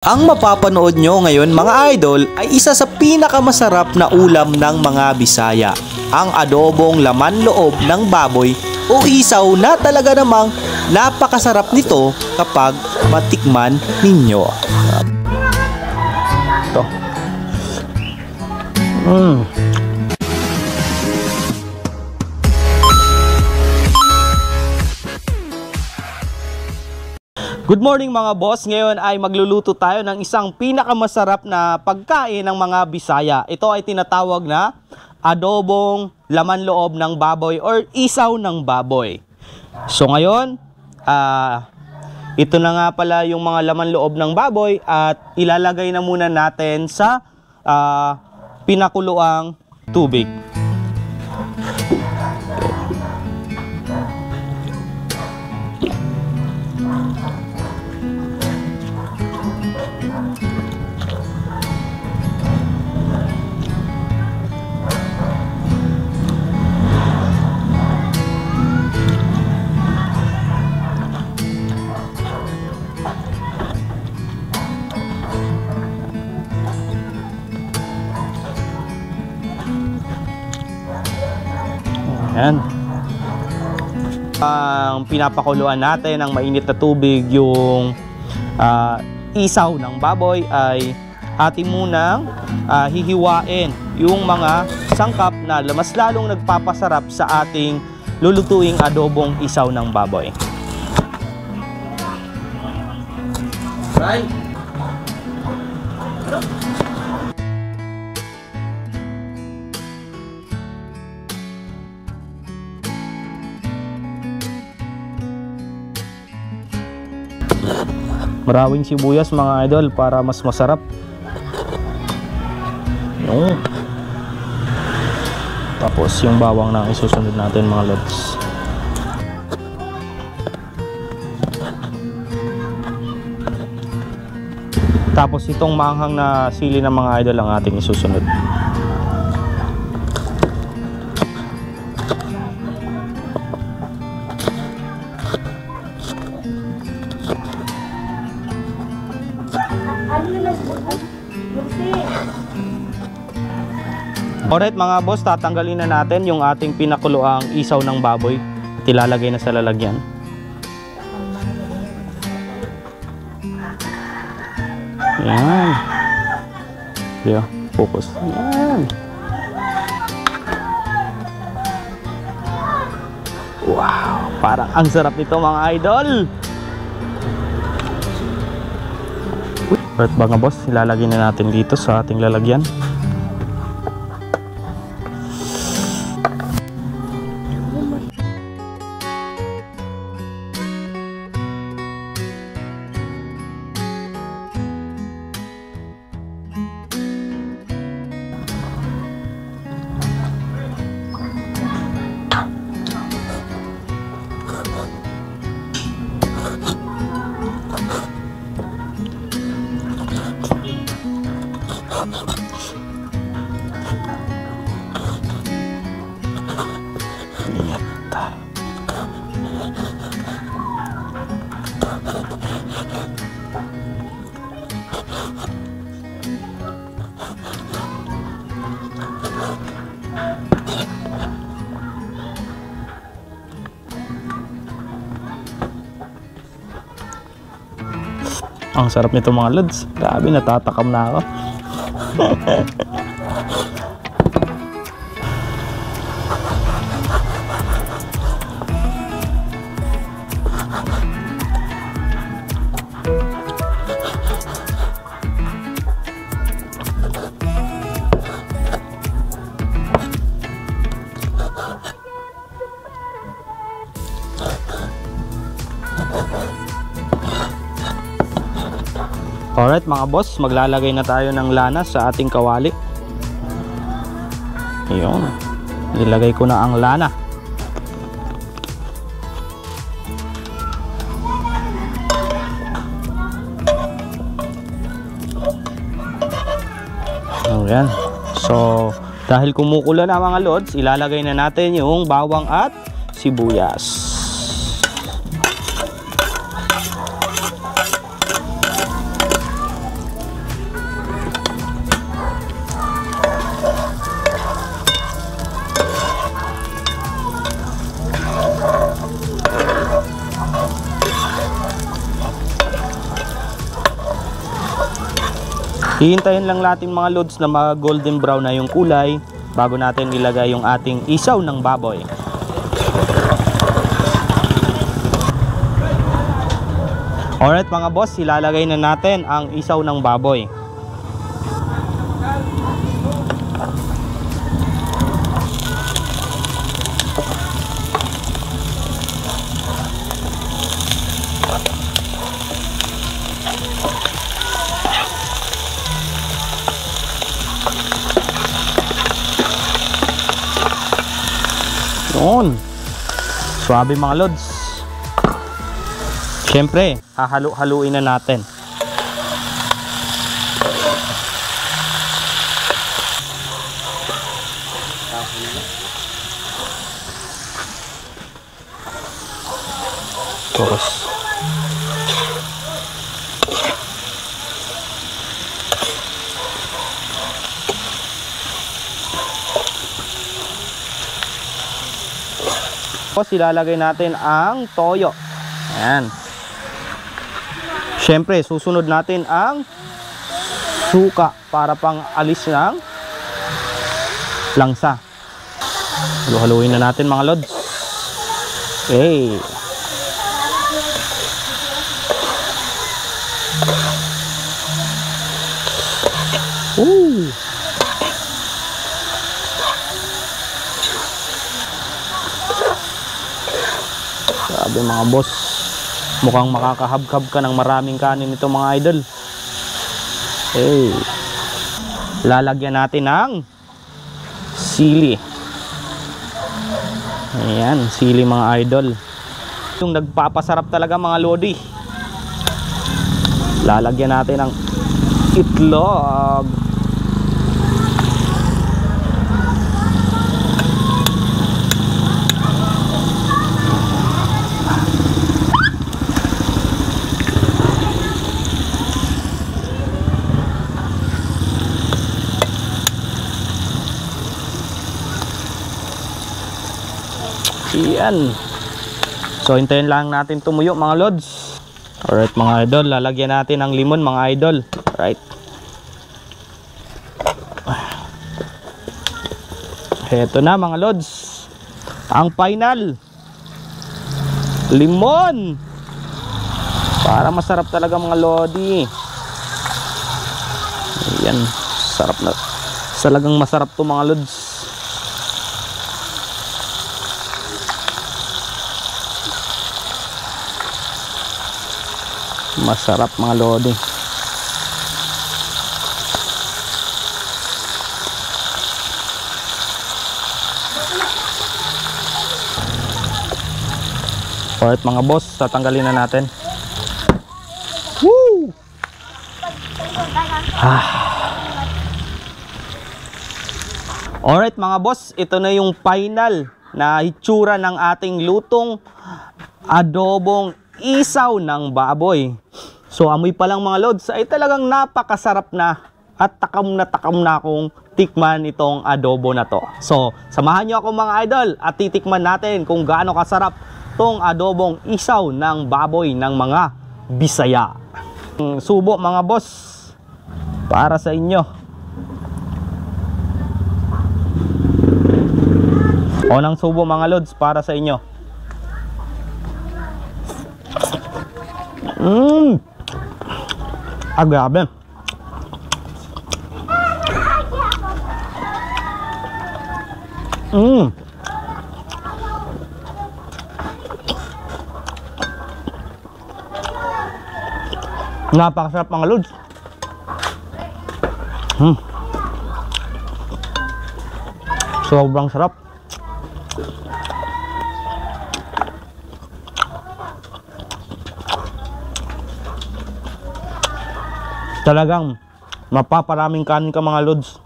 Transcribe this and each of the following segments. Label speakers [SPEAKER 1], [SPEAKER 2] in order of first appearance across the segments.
[SPEAKER 1] Ang mapapanood nyo ngayon mga idol ay isa sa pinakamasarap na ulam ng mga Bisaya. Ang adobong laman loob ng baboy o isaw na talaga namang napakasarap nito kapag matikman ninyo. Ito. Good morning mga boss, ngayon ay magluluto tayo ng isang pinakamasarap na pagkain ng mga Bisaya. Ito ay tinatawag na adobong laman loob ng baboy or isaw ng baboy. So ngayon, ito na nga pala yung mga laman loob ng baboy at ilalagay na muna natin sa pinakuluang tubig. Ayan. Ang pinapakuluan natin ng mainit na tubig yung isaw ng baboy ay ating munang hihiwain yung mga sangkap na mas lalong nagpapasarap sa ating lulutuing adobong isaw ng baboy. Right. Maraming sibuyas mga idol para mas masarap. Tapos yung bawang na isusunod natin mga lods. Tapos itong maanghang na sili ng mga idol ang ating isusunod. Alright mga boss, tatanggalin na natin yung ating pinakuluang isaw ng baboy at ilalagay na sa lalagyan. Yan. Yeah, focus. Yan. Wow, parang ang sarap nito mga idol. Alright mga boss, ilalagay na natin dito sa ating lalagyan. Ang sarap nito mga lods. Grabe, natatakam na ako. Alright mga boss, maglalagay na tayo ng lana sa ating kawali. Ayun, nilagay ko na ang lana. Ayan. So, dahil kumukulo na mga lods, ilalagay na natin yung bawang at sibuyas. Hihintayin lang natin mga lods na mga golden brown na yung kulay bago natin ilagay yung ating isaw ng baboy. Alright mga boss, ilalagay na natin ang isaw ng baboy. Yun. Swabe mga lods. Siyempre, hahalo-haluin na natin. Tapos ilalagay natin ang toyo. Ayan. Siyempre, susunod natin ang suka para pang alis ng langsa. Halu-haluin na natin mga lods. Okay. Sabi mga boss, mukhang makakahabkab ka ng maraming kanin ito mga idol. Hey. Lalagyan natin ng sili. Ayan, sili mga idol. Yung nagpapasarap talaga mga lodi. Lalagyan natin ng itlog. Yan. So hintayin lang natin tumuyo mga lods. Alright mga idol, lalagyan natin ng limon mga idol. Right. Heto na mga lods, ang final limon. Para masarap talaga mga lodi. Ayan, sarap na. Talagang masarap to mga lods. Masarap mga lodi. Alright mga boss, tatanggalin na natin. Woo! Alright mga boss, ito na yung final na itsura ng ating lutong adobong isaw ng baboy. So amoy pa lang mga lods ay talagang napakasarap na at takam na akong tikman itong adobo na to. So samahan nyo ako mga idol at titikman natin kung gaano kasarap tong adobong isaw ng baboy ng mga Bisaya. Subo mga boss para sa inyo. Unang subo mga lods para sa inyo. Grabe. Napakasarap mga lods. Sobrang sarap. Talagang mapaparaming kanin ka mga lods.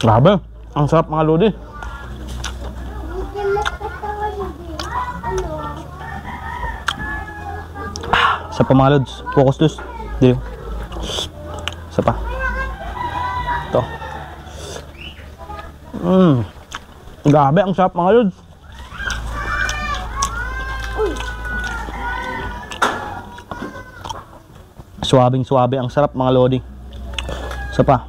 [SPEAKER 1] Grabe, ang sarap mga lodi. Isa pa mga lods. Focus lods. Dito. Isa pa. Ito. Grabe, ang sarap mga lods. Suwabing-suwabe, ang sarap mga lodi. Isa pa.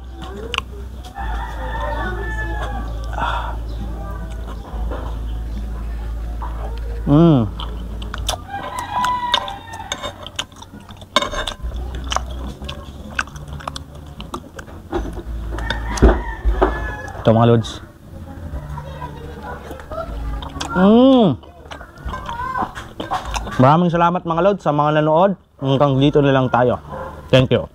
[SPEAKER 1] Ito mga lods. Maraming salamat mga lods sa mga nanood. Hanggang dito na lang tayo. Thank you.